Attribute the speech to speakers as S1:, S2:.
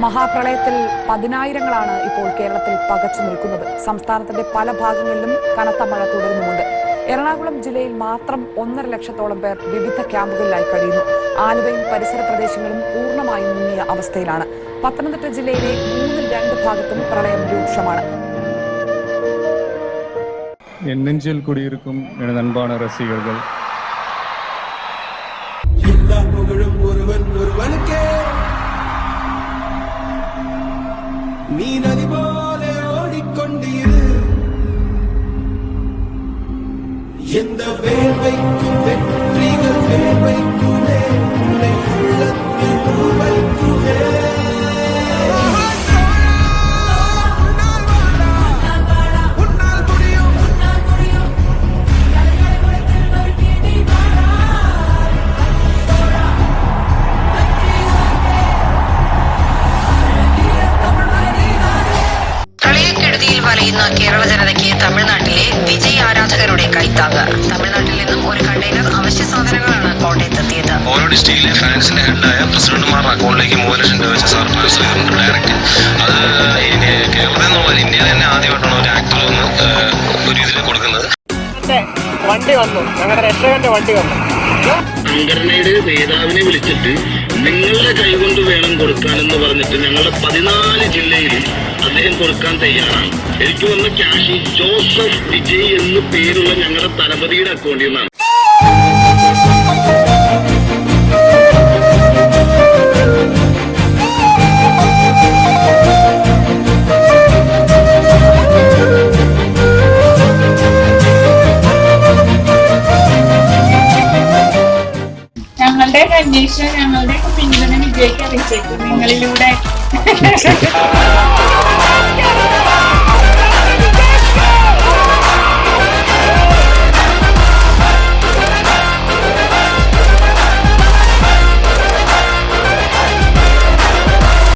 S1: മഹാപ്രളയത്തിൽ പതിനായിരങ്ങളാണ് ഇപ്പോൾ കേരളത്തിൽ പകച്ചു നിൽക്കുന്നത്. സംസ്ഥാനത്തിന്റെ പല ഭാഗങ്ങളിലും കനത്ത മഴ തുടരുന്നുമുണ്ട്. എറണാകുളം ജില്ലയിൽ മാത്രം 1.5 ലക്ഷത്തോളം പേർ വിവിധ ക്യാമ്പുകളിലായി കഴിയുന്നു. ആലുവയും പരിസര പ്രദേശങ്ങളും പൂർണ്ണമായും മുങ്ങിയ അവസ്ഥയിലാണ്. പത്തനംതിട്ട ജില്ലയിലെ 3-2 ഭാഗത്തും പ്രളയം രൂക്ഷമാണ്.
S2: என் நெஞ்சில் குடியிருக்கும் எனது அன்பான ரசிகர்கள்,
S3: எல்லா புகழும் ஒருவன் ஒருவனுக்கே. நீ நதி போல ஓடிக்கொண்டிரு. எந்த வேர்வைக்கும் வெற்றிகள் வேர்வைக்குமே உன்னை உள்ளத்தில் உருவைக்குமே.
S4: വലയുന്ന കേരള ജനതയ്ക്ക് തമിഴ്നാട്ടിലെ വിജയ് ആരാധകരുടെ കൈത്താങ്ങ്. തമിഴ്നാട്ടിൽ നിന്നും ഒരു കണ്ടെയ്നർ അവശ്യ സാധനങ്ങളാണ് കോട്ടയത്തെത്തിയത്.
S5: ഓരോ ഡിസ്ട്രിക്റ്റിലെ ഫാൻസിന്റെ ഹെഡായ പ്രസിഡന്റുമാരുടെ അക്കൗണ്ടിലേക്ക് 3 ലക്ഷം രൂപ വെച്ച് സർപ്രൈസ് ചെയ്തിട്ടുണ്ട് ഡയറക്റ്റ്. അത് കേരളത്തിൽ നിന്നുള്ള ഇന്ത്യയിൽ തന്നെ ആദ്യമായിട്ടാണ് ഒരു ആക്ടർ വന്ന് ഒരു ഇതിൽ കൊടുക്കുന്നത്.
S6: വണ്ടി വന്നു, ഞങ്ങളുടെ രക്ഷകന്റെ വണ്ടി വന്നു.
S7: സംഘടനയുടെ നേതാവിനെ വിളിച്ചിട്ട് നിങ്ങളുടെ കൈകൊണ്ട് വേണം കൊടുക്കാനെന്ന് പറഞ്ഞിട്ട് ഞങ്ങളുടെ 14 ജില്ലയിൽ അദ്ദേഹം കൊടുക്കാൻ തയ്യാറാണ്. എനിക്ക് വന്ന ക്യാഷ് ജോസഫ് വിജയ് എന്ന് പേരുള്ള ഞങ്ങളുടെ തലപതിയുടെ അക്കൗണ്ടിൽ നിന്നാണ്.
S8: ഞങ്ങളുടെ അന്വേഷണം, ഞങ്ങളുടെ പിന്തുണ വിജയിക്കാൻ അറിയിച്ചേക്കും നിങ്ങളിലൂടെ.